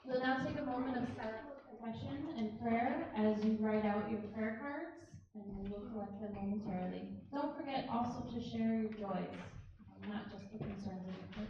We'll now take a moment of silent confession and prayer as you write out your prayer cards, and we will collect them momentarily. Don't forget also to share your joys, not just the concerns of your heart.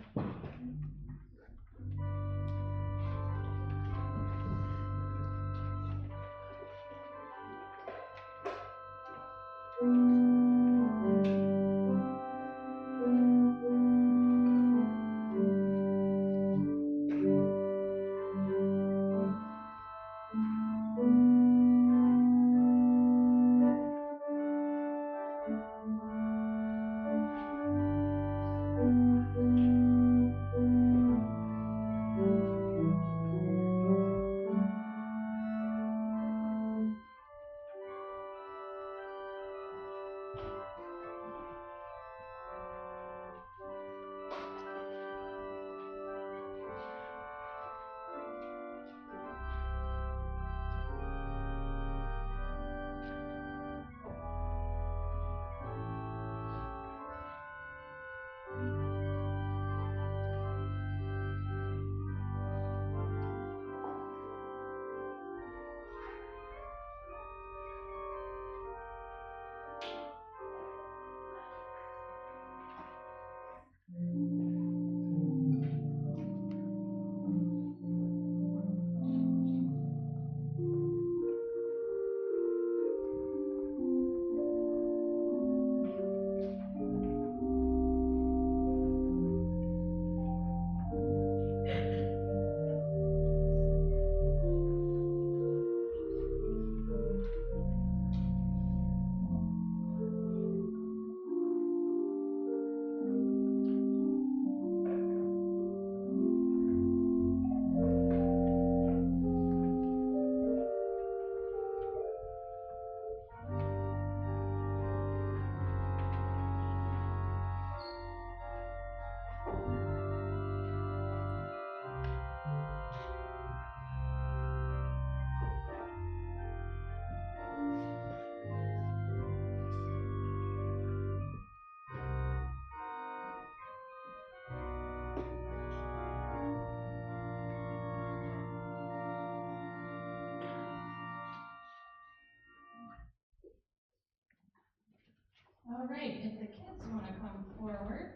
All right, if the kids want to come forward.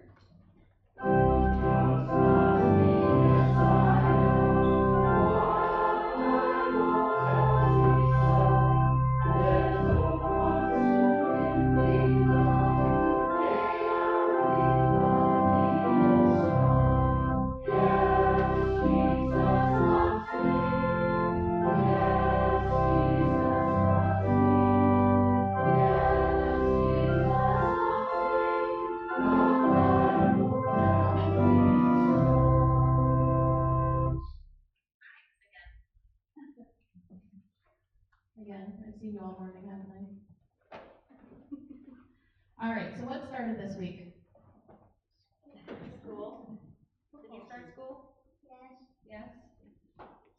Again, I've seen you all morning, haven't I? All right, so what started this week? School. Did you start school? Yes.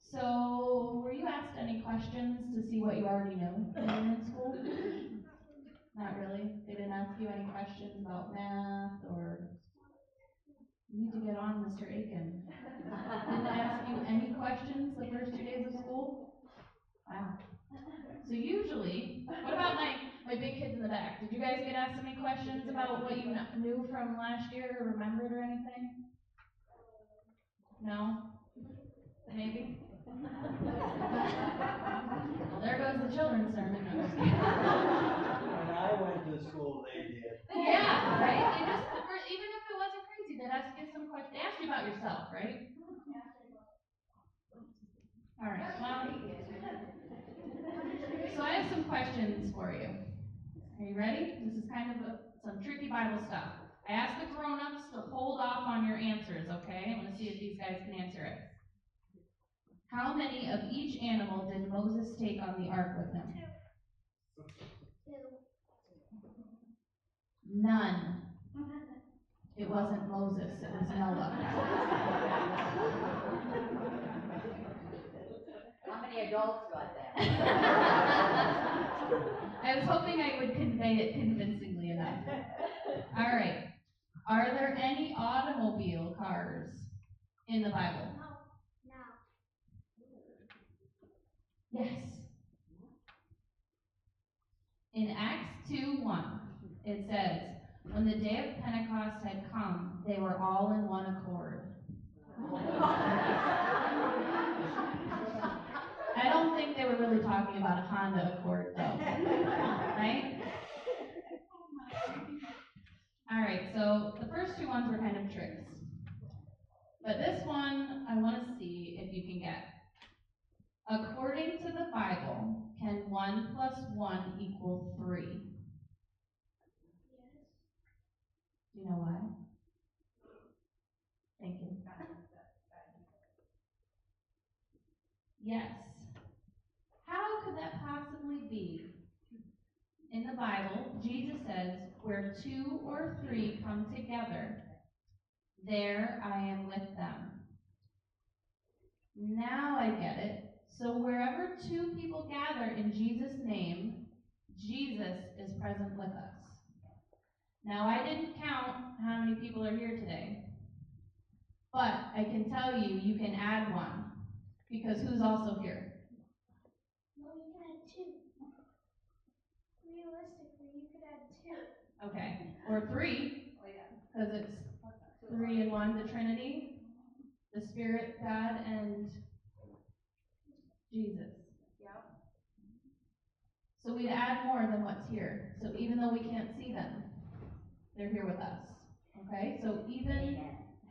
So, were you asked any questions to see what you already know when you were in school? Not really. They didn't ask you any questions about math or you need to get on, Mr. Aiken. Didn't ask you any questions the first 2 days of school? Wow. So usually, what about my big kids in the back? Did you guys get asked any questions about what you knew from last year or remembered or anything? No? Maybe? Well, there goes the children's sermon. No, just kidding. When I went to school, they did. Yeah, right? They just, even if it wasn't crazy, they'd ask you some questions. They asked you about yourself, right? All right, well, so I have some questions for you. Are you ready? This is kind of some tricky Bible stuff. I asked the grown-ups to hold off on your answers, okay? I want to see if these guys can answer it. How many of each animal did Moses take on the ark with him? 2. None. It wasn't Moses, it was Noah. How many adults got that? I was hoping I would convey it convincingly enough. All right. Are there any automobile cars in the Bible? No. Yes. In Acts 2:1, it says, when the day of Pentecost had come, they were all in one accord. I don't think they were really talking about a Honda Accord, though. Right? All right, so the first two ones were kind of tricks. But this one, I want to see if you can get. According to the Bible, can 1 plus 1 equal 3? Do you know why? Thank you. Yes. How could that possibly be? In the Bible, Jesus says, where 2 or 3 come together, there I am with them. Now I get it. So wherever 2 people gather in Jesus' name, Jesus is present with us. Now I didn't count how many people are here today, but I can tell you, you can add 1, because who's also here? No, you can add 2. Realistically, you could add 2. Okay, or 3, because it's 3 in 1, the Trinity, the Spirit, God, and Jesus. Yep. So we'd add more than what's here. So even though we can't see them, they're here with us. Okay? So even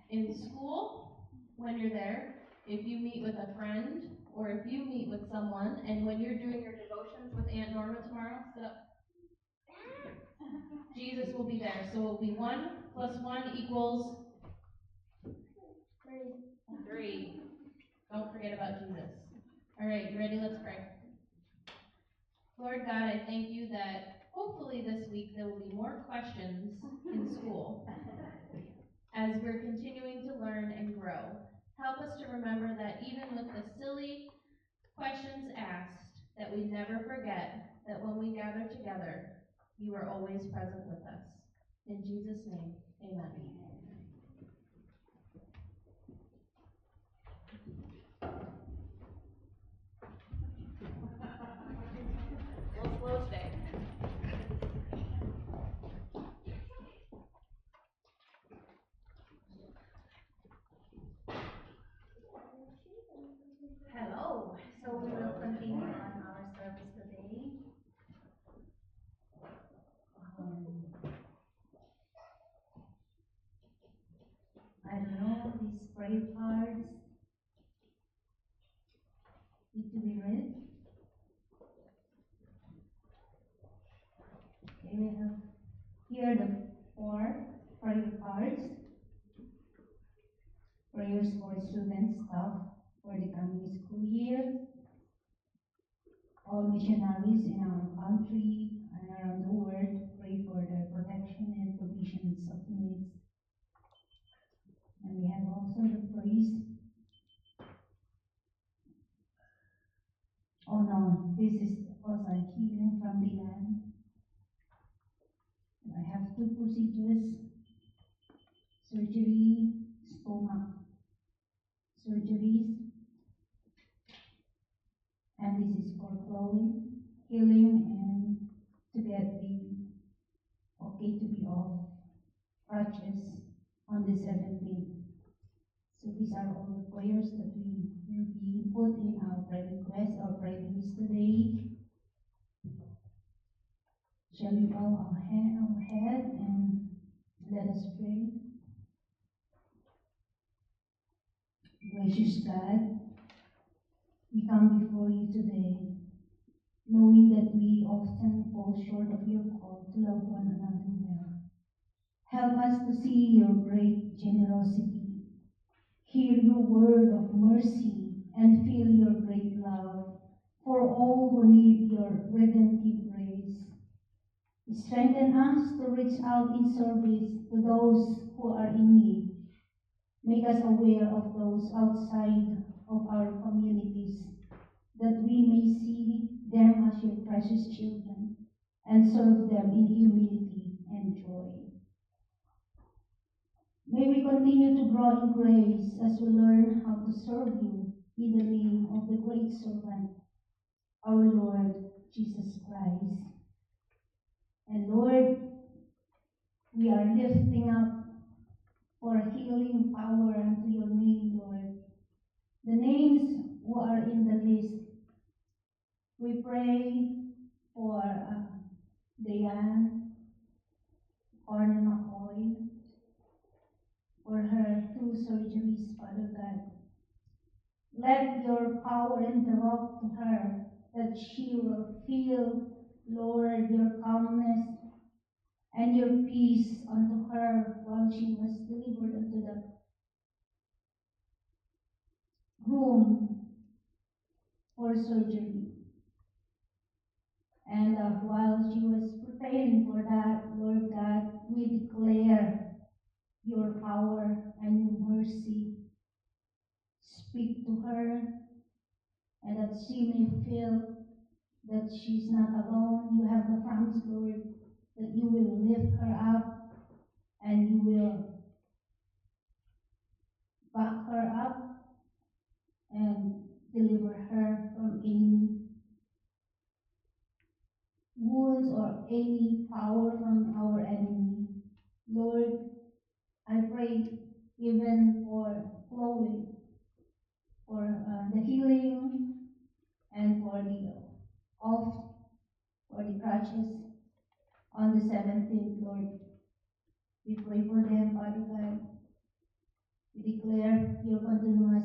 in school, when you're there, if you meet with a friend, or if you meet with someone, and when you're doing your devotions with Aunt Norma tomorrow, sit up. Jesus will be there. So it will be 1 plus 1 equals 3. Don't forget about Jesus. All right, you ready? Let's pray. Lord God, I thank you that hopefully this week there will be more questions in school as we're continuing to learn and grow. Help us to remember that even with the silly questions asked, that we never forget that when we gather together, you are always present with us. In Jesus' name, amen. A little slow today. Hello. So we will continue on our service today. I don't know, these prayer cards need to be read. Okay, we have here the 4 prayer cards. Prayers for students, staff for the coming school year. All missionaries in our country and around the world, pray for their protection and provisions of needs. And we have also the praise. Oh no, this is also healing from the land. I have 2 procedures, surgery, stomach surgeries, and this is for Chloe, healing and to get the okay to be off crutches on the 17th. So these are all the prayers that we will be put in our prayer request or prayer list today. Shall we bow our head and let us pray? Gracious God, we come before you today, knowing that we often fall short of your call to love one another well. Help us to see your great generosity, hear your word of mercy, and feel your great love for all who need your redemptive grace. Strengthen us to reach out in service to those who are in need. Make us aware of those outside of our communities, that we may see them as your precious children and serve them in humility and joy. May we continue to grow in grace as we learn how to serve you in the name of the great servant our Lord Jesus Christ. And Lord, we are lifting up for healing power unto your name, Lord. The names who are in the list, we pray for Diane Corner McCoy, for her 2 surgeries, Father God. Let your power interrupt to her, that she will feel, Lord, your calmness and your peace unto her while she was delivered into the room for surgery. And while she was preparing for that, Lord God, we declare your power and your mercy. Speak to her, and that she may feel that she's not alone. You have the promise, Lord, that you will lift her up and you will back her up and deliver her from any wounds or any power from our enemy. Lord, I pray even for Chloe, for the healing and for the for the crutches on the 17th, Lord. We pray for them, Father God. We declare your continuous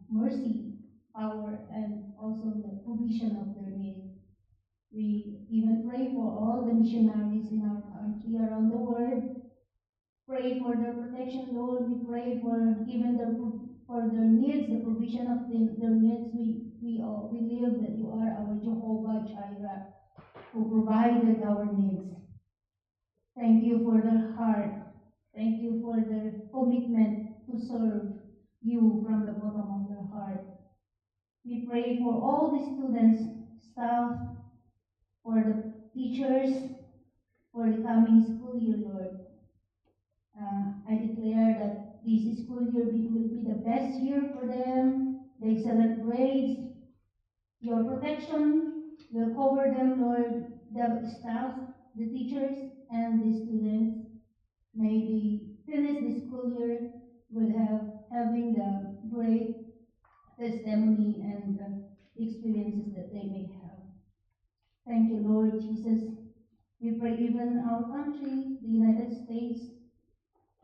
mercy, power, and also the provision of their need. We even pray for all the missionaries in our country around the world. Pray for their protection, Lord. We pray for even for their needs, the provision of their needs. We believe that you are our Jehovah Jireh, who provided our needs. Thank you for their heart. Thank you for their commitment to serve you from the bottom of their heart. We pray for all the students, staff, for the teachers, for the coming school year, Lord. I declare that this school year will be the best year for them, the excellent grades. Your protection will cover them, Lord, the staff, the teachers, and the students. May they finish the school year with having the great testimony and experiences that they may have. Thank you, Lord Jesus. We pray even our country, the United States,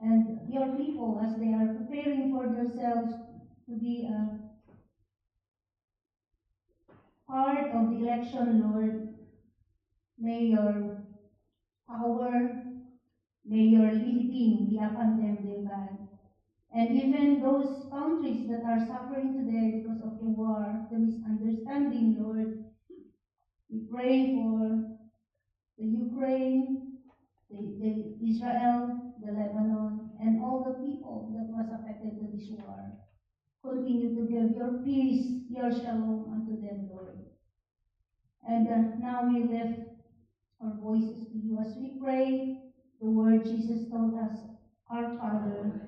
and your people as they are preparing for themselves to be a part of the election, Lord. May your power, may your leading be upon them, dear God. And even those countries that are suffering today because of the war, the misunderstanding, Lord, we pray for the Ukraine, the Israel, the Lebanon, and all the people that was affected by this war. Continue to give your peace, your shalom unto them, Lord. And now we lift our voices to you as we pray the word Jesus told us, our Father,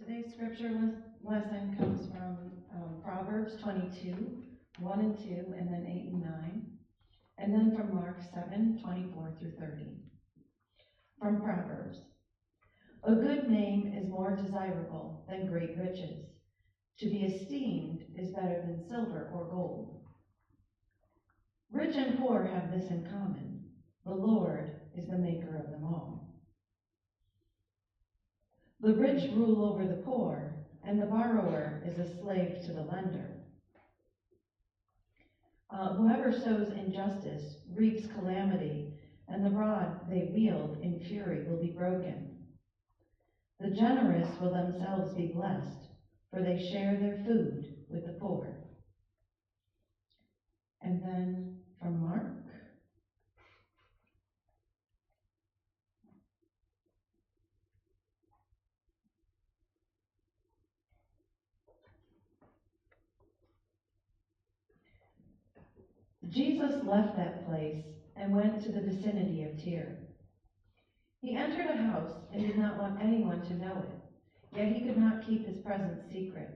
Today's scripture lesson comes from Proverbs 22, 1 and 2, and then 8 and 9, and then from Mark 7, 24 through 30. From Proverbs, a good name is more desirable than great riches. To be esteemed is better than silver or gold. Rich and poor have this in common. The Lord is the maker of them all. The rich rule over the poor, and the borrower is a slave to the lender. Whoever sows injustice reaps calamity, and the rod they wield in fury will be broken. The generous will themselves be blessed, for they share their food with the poor. And then from Mark. Jesus left that place and went to the vicinity of Tyre. He entered a house and did not want anyone to know it, yet he could not keep his presence secret.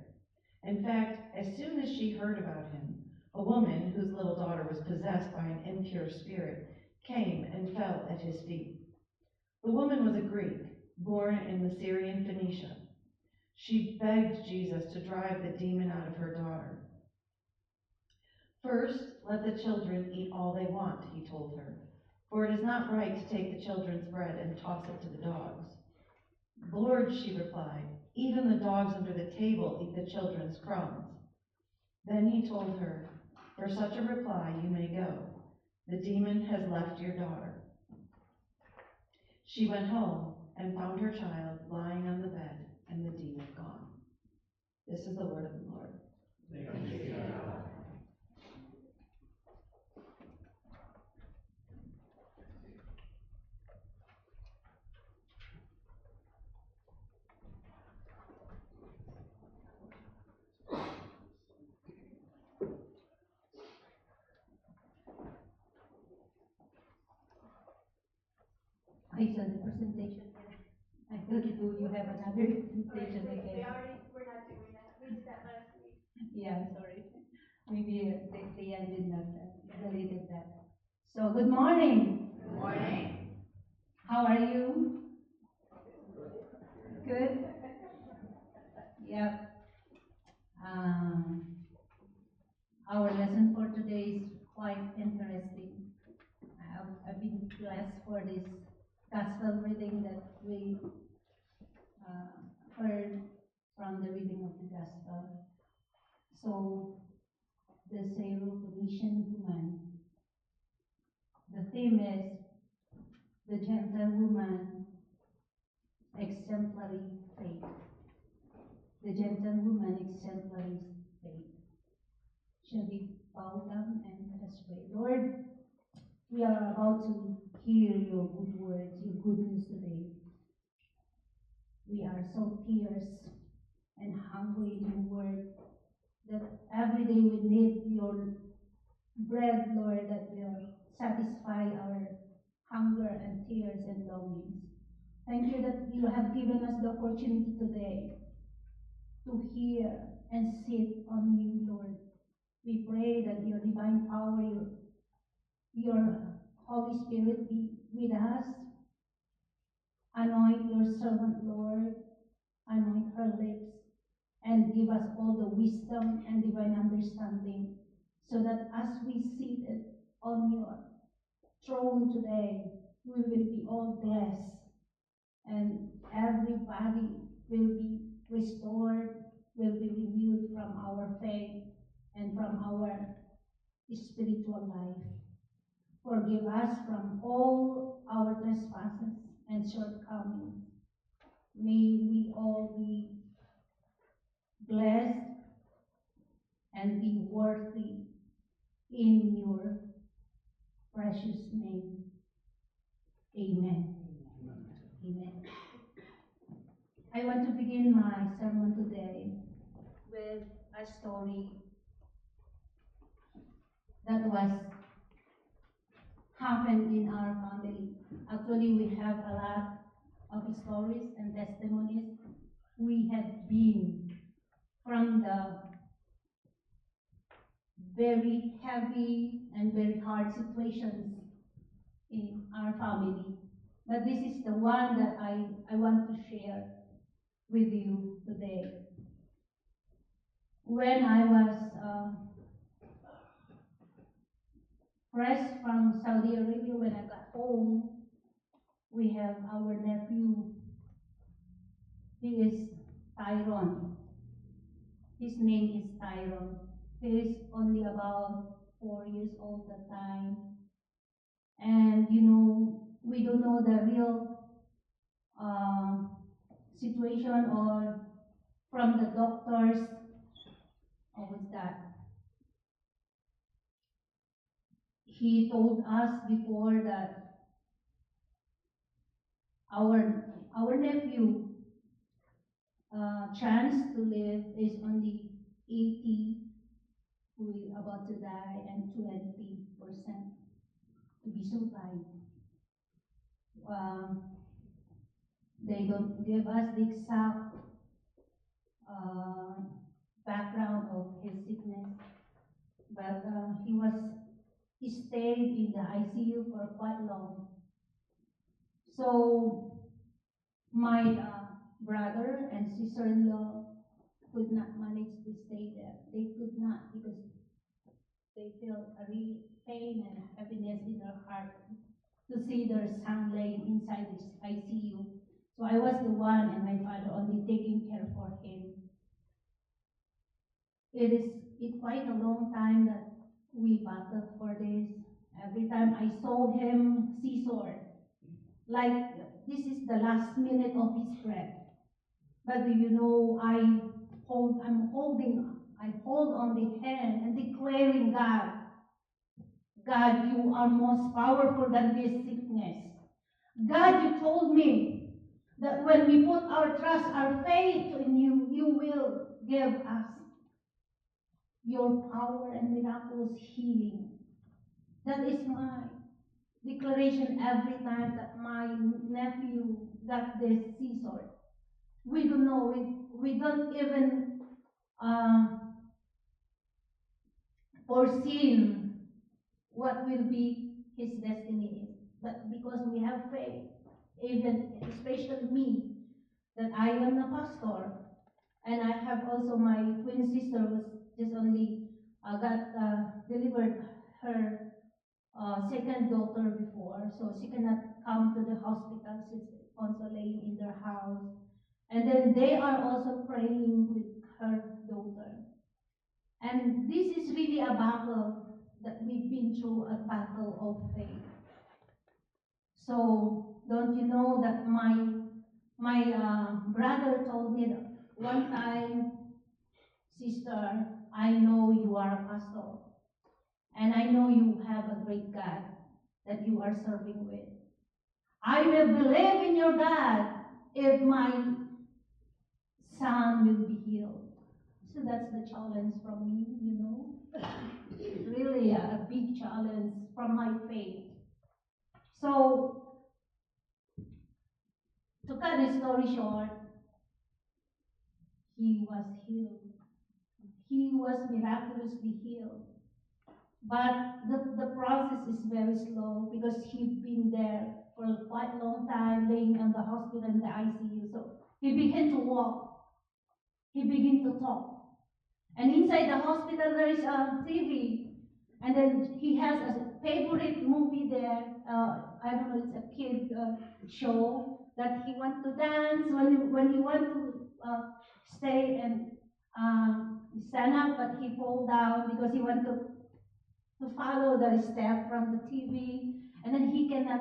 In fact, as soon as she heard about him, a woman whose little daughter was possessed by an impure spirit came and fell at his feet. The woman was a Greek, born in the Syrian Phoenicia. She begged Jesus to drive the demon out of her daughter. First, let the children eat all they want, he told her, for it is not right to take the children's bread and toss it to the dogs. Lord, she replied, even the dogs under the table eat the children's crumbs. Then he told her, for such a reply you may go. The demon has left your daughter. She went home and found her child lying on the bed and the demon gone. This is the word of the Lord. Thanks be to God. I saw the presentation. I thought you have another presentation We again. already, we're not doing that. We did that last week. Yeah, sorry. Maybe they did not deleted that. So good morning. Good morning. How are you? Good. Yep. Our lesson for today is quite interesting. I've been blessed for this gospel reading that we heard from the reading of the gospel. So, the Syrophoenician woman. The theme is the gentle woman, exemplary faith. The gentle woman, exemplary faith. Shall we bow down and let us pray? Lord, we are about to hear your good words, your good news today. We are so fierce and hungry in your word that every day we need your bread, Lord, that will satisfy our hunger and tears and longings. Thank you that you have given us the opportunity today to hear and sit on you, Lord. We pray that your divine power, your Holy Spirit be with us. Anoint your servant, Lord. Anoint her lips and give us all the wisdom and divine understanding so that as we sit on your throne today, we will be all blessed and everybody will be restored, will be renewed from our faith and from our spiritual life. Forgive us from all our trespasses and shortcomings. May we all be blessed and be worthy in your precious name. Amen. Amen. I want to begin my sermon today with a story that was happened in our family. Actually, we have a lot of stories and testimonies. We had been from the very heavy and very hard situations in our family. But this is the one that I want to share with you today. When I was fresh from Saudi Arabia, when I got home, we have our nephew. He is Tyrone. His name is Tyrone. He's only about 4 years old at the time. And we don't know the real situation or from the doctors. What's that? He told us before that our nephew chance to live is only 80, who is about to die, and 20% to be survived. Um, they don't give us the exact uh, background of his sickness, but he stayed in the ICU for quite long. So my brother and sister-in-law could not manage to stay there. They could not because they felt a real pain and happiness in their heart to see their son laying inside this ICU. So I was the one and my father only taking care for him. It's quite a long time that we battled for this. Every time I saw him seesawed, like this is the last minute of his breath. But do you know, I hold on the hand and declaring, God, you are most powerful than this sickness. God, you told me that when we put our trust, our faith in you, you will give us your power and miraculous healing. That is my declaration every time that my nephew got this seizure. We don't know, we don't even foresee what will be his destiny. But because we have faith, even especially me, that I am a pastor, and I have also my twin sister was just only got delivered her second daughter before, so she cannot come to the hospital. She's also laying in their house, and then they are also praying with her daughter. And this is really a battle that we've been through, a battle of faith. So don't you know that my brother told me that one time, sister, I know you are a pastor, and I know you have a great God that you are serving with. I will believe in your God if my son will be healed. So that's the challenge from me. Really a big challenge from my faith. So, to cut the story short, he was healed. He was miraculously healed. But the process is very slow because he'd been there for a quite long time, laying on the hospital in the ICU. So he began to walk. He began to talk. And inside the hospital there is a TV. And then he has a favorite movie there. I don't know, it's a kid show that he wants to dance when he wants to stay and stand up, but he fall down because he wants to follow the step from the TV, and then he cannot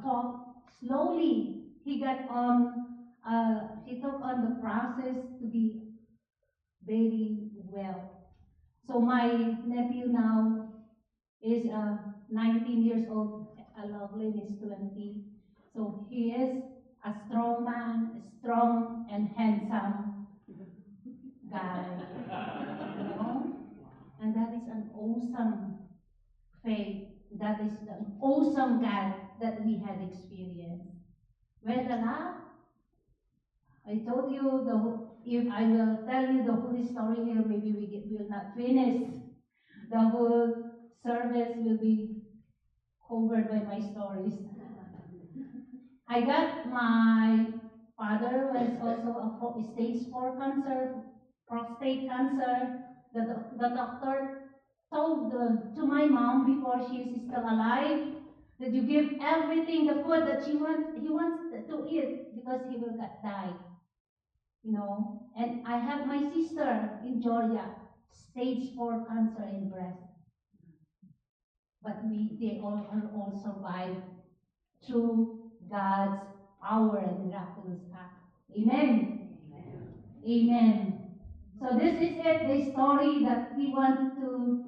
talk slowly. He got on. He took on the process to be very well. So my nephew now is 19 years old. Loveline is 20. So he is a strong man, strong and handsome guy. You know? And that is an awesome faith. That is an awesome God that we had experienced. Well, I told you if I will tell you the whole story here, maybe we will not finish. The whole service will be covered by my stories. I got my father was also a stage 4 cancer, prostate cancer. The doctor told to my mom before she is still alive that you give everything the food that he wants to eat because he will die. And I have my sister in Georgia, stage 4 cancer in breast. But they all survived through God's power and miraculous act. Amen. Amen. So this is it, the story that we want to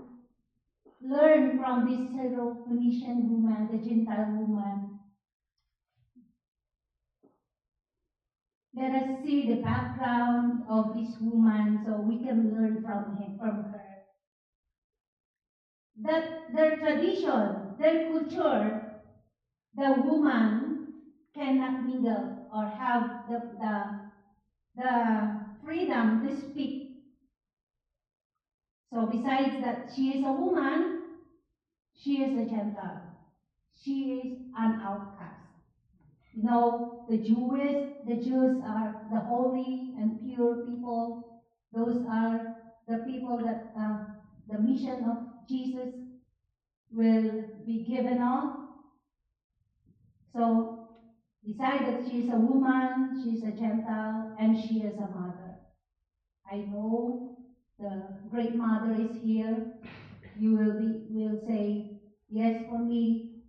learn from this Syrophoenician woman, the Gentile woman. Let us see the background of this woman so we can learn from her. That their tradition, their culture, the woman cannot mingle or have the freedom to speak. So besides that she is a woman, she is a Gentile. She is an outcast. The Jews are the holy and pure people. Those are the people that the mission of Jesus will be given on. So, besides that she is a woman, she is a Gentile, and she is a mother. I know the great mother is here. You will say yes for me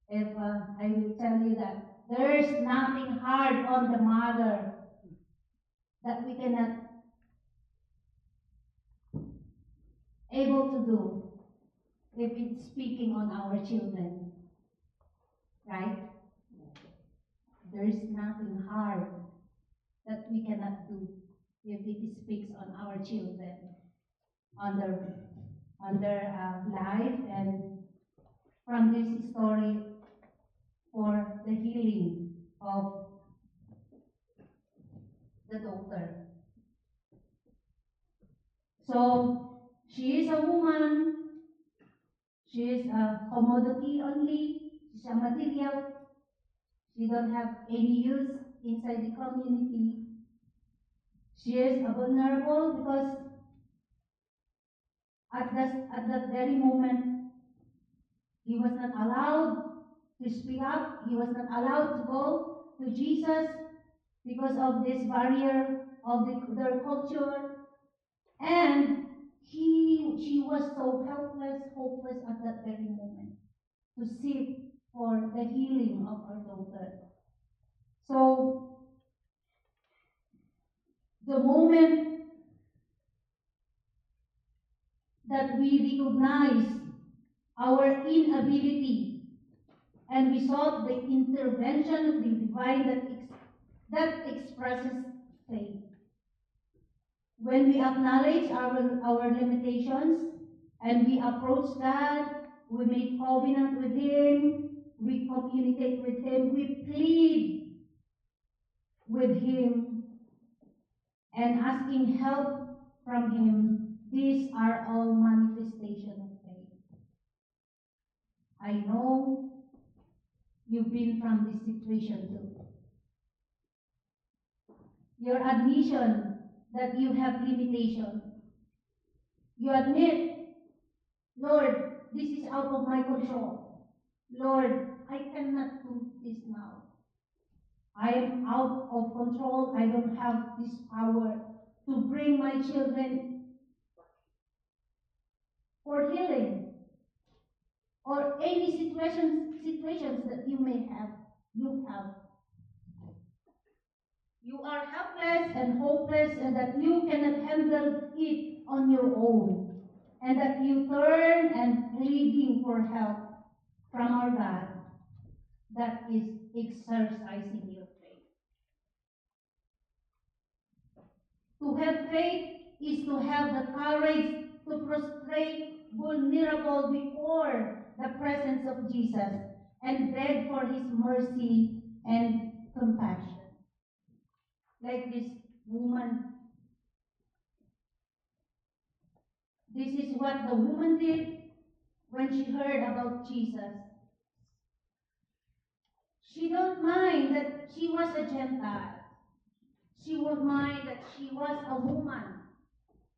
if I will tell you that there's nothing hard on the mother that we cannot able to do if it's speaking on our children, right? There's nothing hard that we cannot do if it speaks on our children, on their life, and from this story for the healing of the daughter. So she is a woman. She is a commodity only. She's a material. She don't have any use inside the community. She is a vulnerable because at that very moment, he was not allowed to speak up. He was not allowed to go to Jesus because of this barrier of their culture. And she was so helpless, hopeless at that very moment to seek for the healing of her daughter. So, the moment that we recognize our inability and we sought the intervention of the divine that expresses faith. When we acknowledge our limitations and we approach God, we make covenant with Him, we communicate with Him, we plead with Him, and asking help from Him, these are all manifestations of faith. I know you've been from this situation too. Your admission that you have limitation. You admit, Lord, this is out of my control. Lord, I cannot do this now. I am out of control. I don't have this power to bring my children for healing or any situations that you may have. You are helpless and hopeless, and that you cannot handle it on your own, and that you turn and pleading for help from our God. That is exercising your faith. To have faith is to have the courage to prostrate vulnerable before the presence of Jesus and beg for His mercy and compassion. Like this woman. This is what the woman did when she heard about Jesus. She don't mind that she was a Gentile. She won't mind that she was a woman,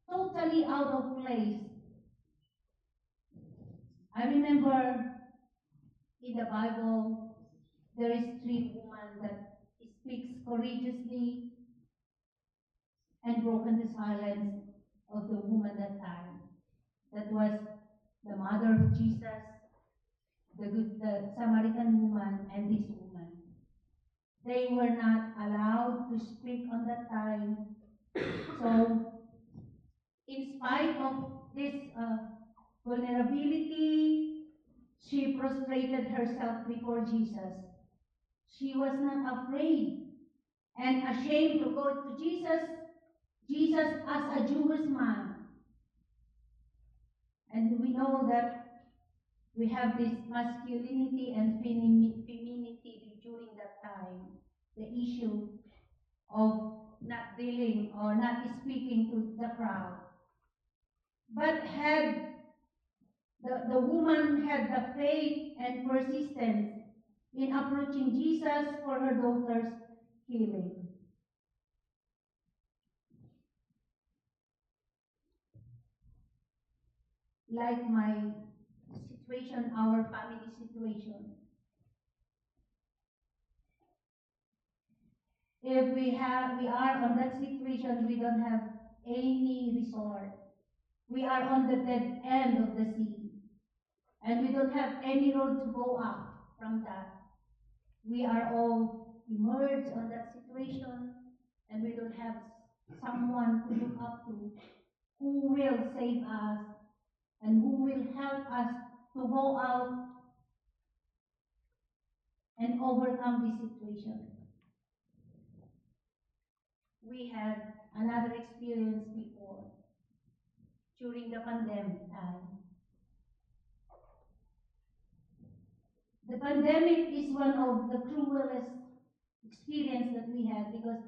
totally out of place. I remember in the Bible, there is 3 women that speaks courageously and broken the silence of the woman that time. That was the mother of Jesus, the Samaritan woman, and this woman. They were not allowed to speak on that time. So, in spite of this vulnerability, she prostrated herself before Jesus. She was not afraid and ashamed to go to Jesus as a Jewish man. And we know that we have this masculinity and femininity during that time. The issue of not dealing or not speaking to the crowd. But had the woman had the faith and persistence in approaching Jesus for her daughter's healing. Like my situation, our family situation. If we are on that situation, we don't have any resort. We are on the dead end of the sea. And we don't have any road to go up from that. We are all immersed on that situation, and we don't have someone to look up to who will save us and who will help us to go out and overcome this situation. We had another experience before, during the pandemic time. The pandemic is one of the cruelest experience that we had because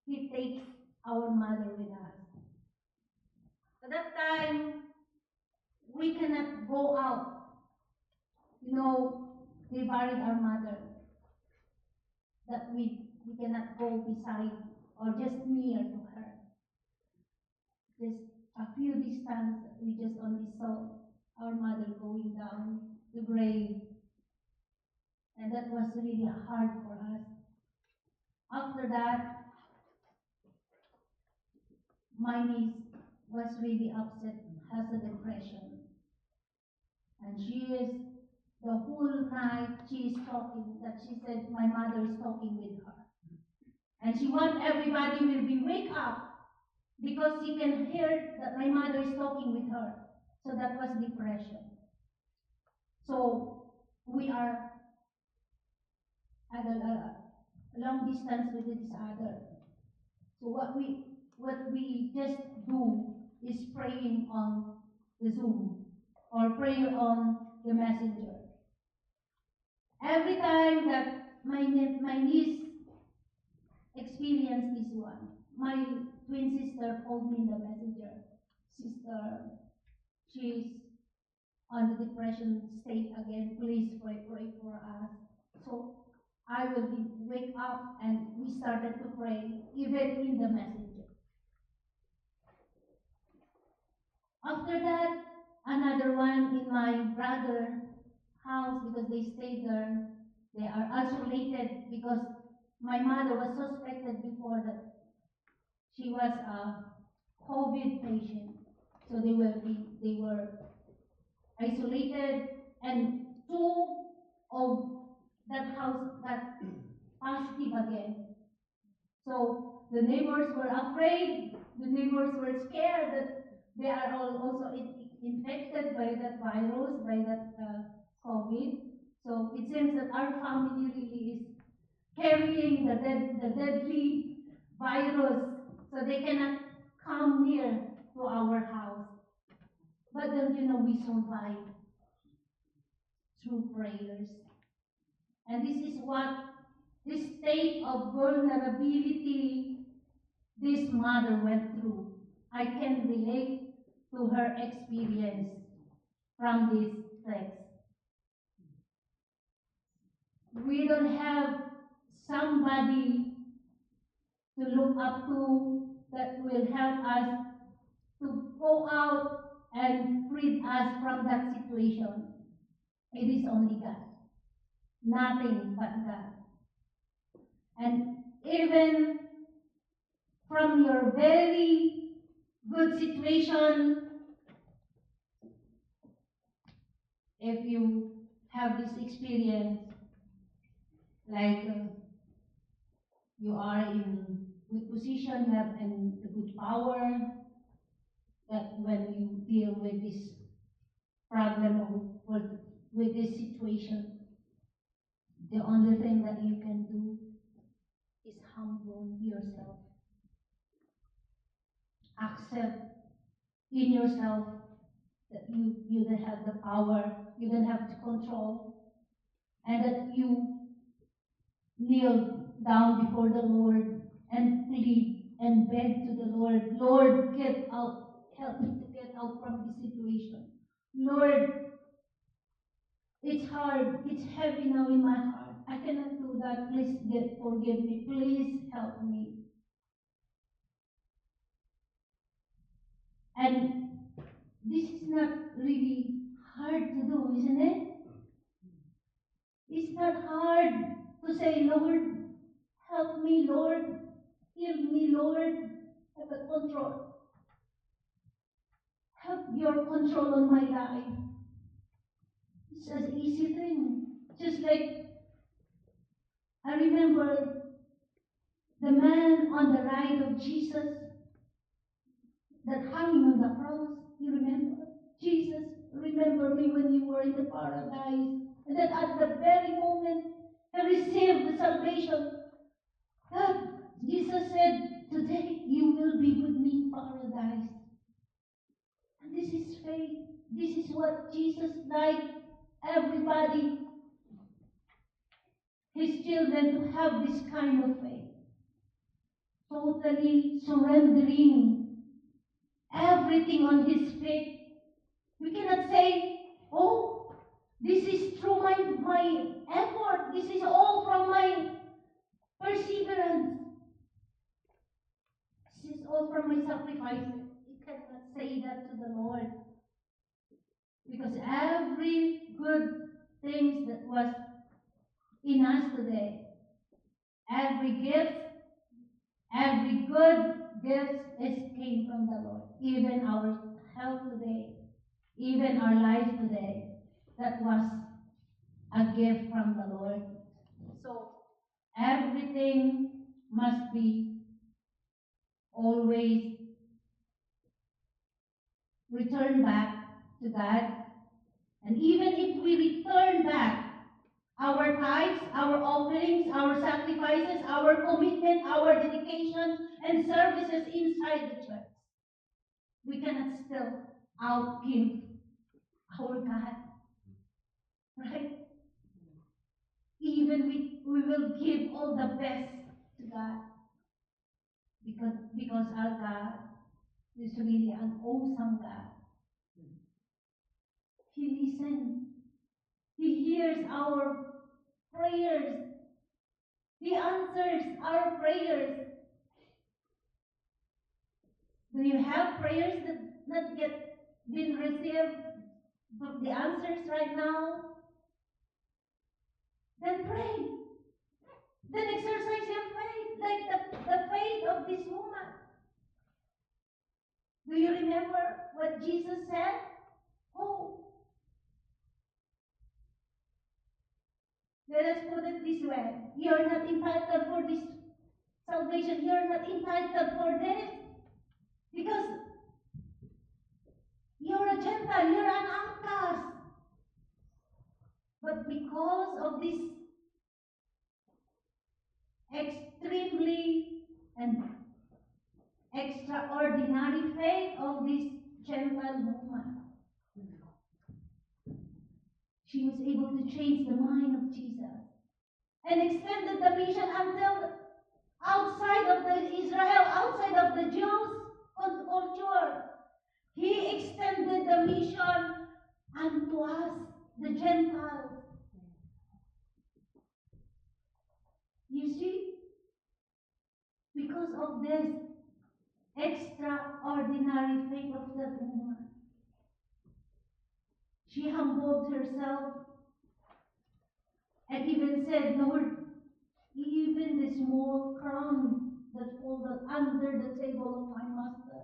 it takes our mother with us. At that time, we cannot go out. They buried our mother. That we cannot go beside or just near to her. Just a few distance, we just only saw our mother going down the grave. And that was really hard for us. After that, my niece was really upset, has a depression. And she is, the whole night, she is talking, that she said, my mother is talking with her. And she wants everybody will be wake up because she can hear that my mother is talking with her. So that was depression. So we are at a long distance with each other. So what we just do is praying on the Zoom or praying on the messenger. Every time that my niece experienced this one, my twin sister called me in the messenger. Sister, she's on the depression state again. Please pray for us. So I will wake up and we started to pray even in the messenger. After that, another one in my brother's house because they stayed there. They are isolated because my mother was suspected before that she was a COVID patient. So they were isolated, and two of that house got positive again. So the neighbors were afraid. The neighbors were scared that they are all also infected by that virus, by that COVID. So it seems that our family really is carrying the deadly virus, so they cannot come near to our house. But then, we survived through prayers. And this state of vulnerability this mother went through. I can relate to her experience from this text. We don't have somebody to look up to that will help us to go out and free us from that situation. It is only God. Nothing but God. And even from your very good situation, if you have this experience, like you are in good position, you have and a good power, that when you deal with this problem or with this situation, the only thing that you can do is humble yourself. Accept in yourself that you don't have the power, you don't have the control, and that you kneel down before the Lord and plead and beg to the Lord, Lord, get out, help me to get out from this situation. Lord, it's hard, it's heavy now in my heart. I cannot do that. Please forgive me. Please help me. And this is not really hard to do, isn't it? It's not hard to say, Lord, help me, Lord, heal me, Lord, have a control. Have your control on my life. It's an easy thing. Just like I remember the man on the right of Jesus that hanging on the cross. You remember? Jesus, remember me when you were in the paradise. And then at the very moment he received the salvation, God, Jesus said, today you will be with me in paradise. And this is faith. This is what Jesus liked everybody, his children, to have this kind of faith. Totally surrendering everything on his faith. We cannot say, oh, this is through my effort. This is all from my perseverance. This is all from my sacrifices. You cannot say that to the Lord. Because every good thing that was in us today, every good gift came from the Lord. Even our health today, even our life today, that was a gift from the Lord. So everything must be always returned back to God. And even if we return back our tithes, our offerings, our sacrifices, our commitment, our dedication, and services inside the church, we cannot still outgive our God. Right? Even we will give all the best to God. Because our God is really an awesome God. He listens. He hears our prayers. He answers our prayers. Do you have prayers that not yet been received, but the answers right now? Then pray. Then exercise your faith, like the faith of this woman. Do you remember what Jesus said? Oh, let us put it this way. You're not entitled for this salvation. You're not entitled for this. Because you're a Gentile. You're an outcast. But because of this extremely and extraordinary faith of this Gentile woman, she was able to change the mind of Jesus and extended the mission until outside of the Israel, outside of the Jews culture. He extended the mission unto us, the Gentiles. You see? Because of this extraordinary faith of that woman, she humbled herself and even said, Lord, even the small crumb that folded under the table of my master.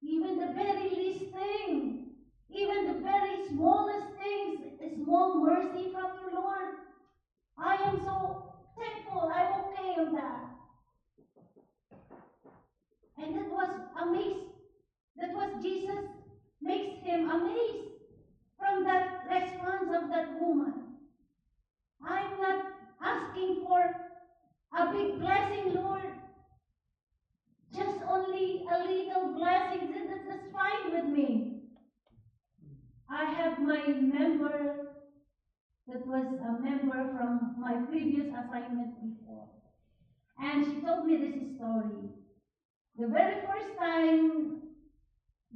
Even the very least thing, even the very smallest things, a small mercy from you, Lord. I am so thankful. I'm okay on that. And that was amazed. That was Jesus makes him amazed from that response of that woman. I'm not asking for a big blessing, Lord. Just only a little blessing. That's fine with me. I have my member that was a member from my previous assignment before. And she told me this story. The very first time,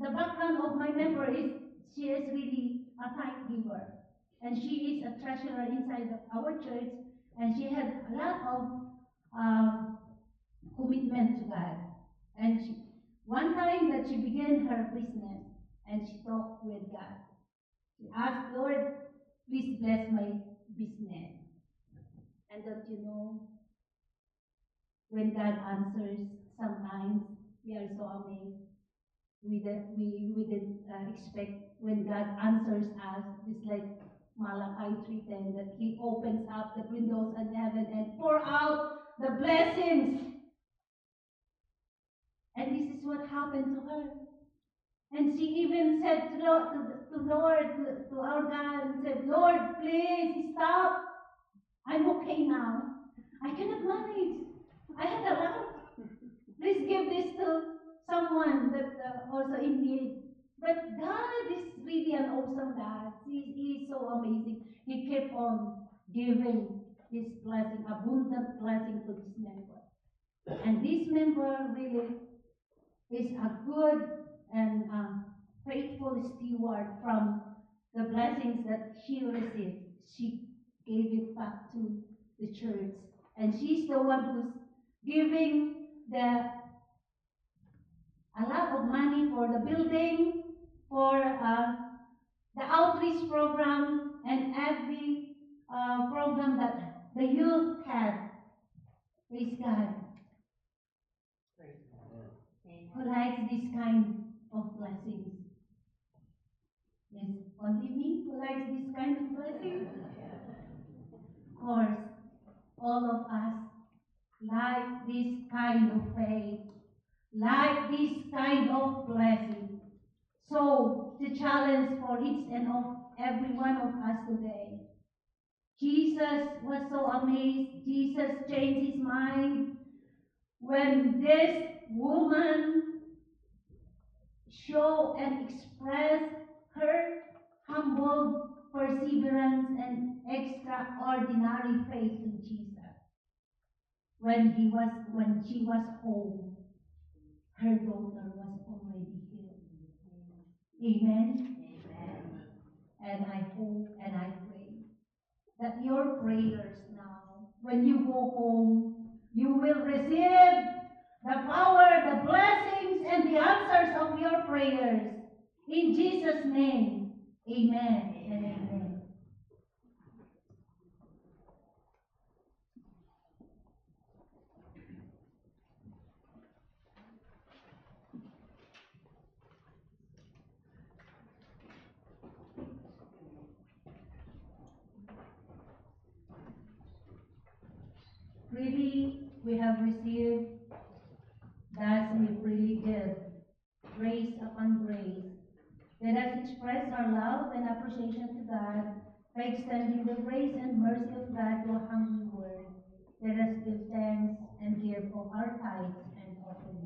the background of my member is she is really a tithe giver. And she is a treasurer inside our church. And she had a lot of commitment to God. And one time that she began her business, and she talked with God. She asked, Lord, please bless my business. And don't you know, when God answers, sometimes we are so amazed. We didn't expect when God answers us. It's like Malachi 3:10 that He opens up the windows of heaven and pour out the blessings. And this is what happened to her. And she even said to Lord, to our God, and said, Lord, please stop. I'm okay now. I cannot manage. I had a lot. Please give this to someone that also in need. But God is really an awesome God. He is so amazing. He kept on giving this blessing, abundant blessing to this member. And this member really is a good and faithful steward from the blessings that she received. She gave it back to the church. And she's the one who's giving a lot of money for the building, for the outreach program, and every program that the youth had. Praise God. Who likes this kind of blessings? Yes, only me who likes this kind of blessings? Of course, all of us like this kind of faith, like this kind of blessing. So, the challenge for each and every one of us today. Jesus was so amazed. Jesus changed his mind when this woman showed and expressed her humble perseverance and extraordinary faith in Jesus. When she was home, her daughter was already healed. Amen? Amen. And I hope and I pray that your prayers now, when you go home, you will receive the power, the blessings, and the answers of your prayers. In Jesus' name, amen and amen. Really, we have received that we really give grace upon grace. Let us express our love and appreciation to God by extending the grace and mercy of God to a hungry world. Let us give thanks and give of our tithes and offerings.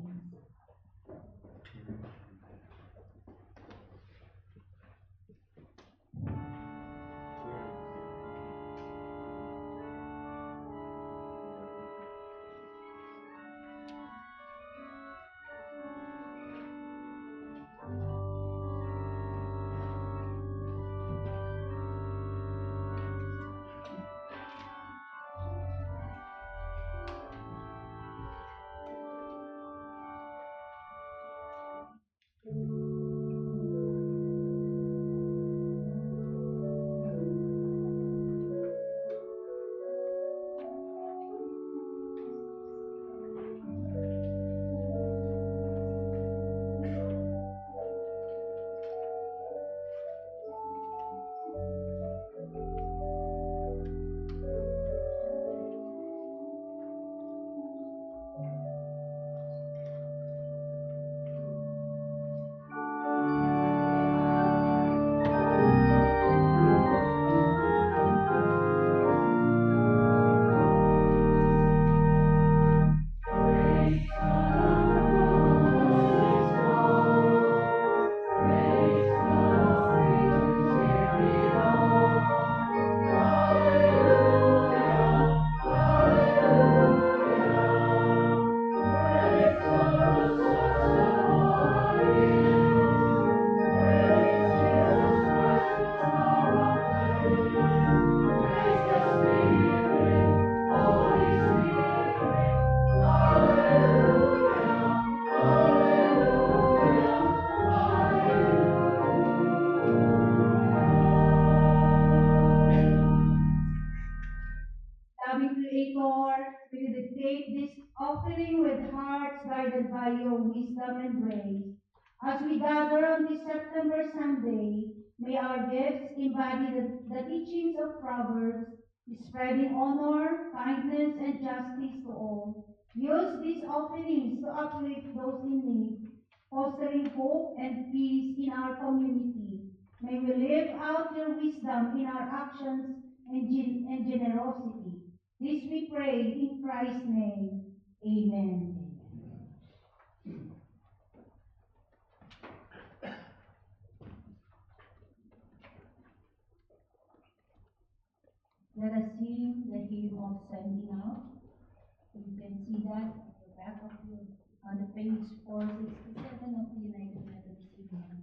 Creator, we dedicate this offering with hearts guided by your wisdom and grace. As we gather on this September Sunday, may our gifts embody the teachings of Proverbs, spreading honor, kindness, and justice to all. Use these offerings to uplift those in need, fostering hope and peace in our community. May we live out your wisdom in our actions and generosity. This we pray in Christ's name. Amen. Let us sing the hymn of sending out. You can see that at the back of your, on the page 467 of the United Methodist Hymn.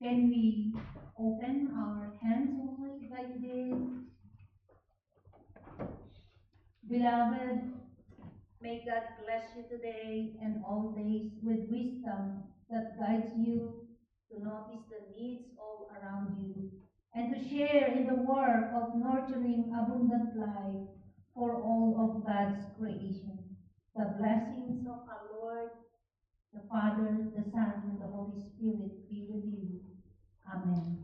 Can we open our hands only like this? Beloved, may God bless you today and all days with wisdom that guides you to notice the needs all around you and to share in the work of nurturing abundant life for all of God's creation. The blessings of our Lord, the Father, the Son, and the Holy Spirit be with you. Amen.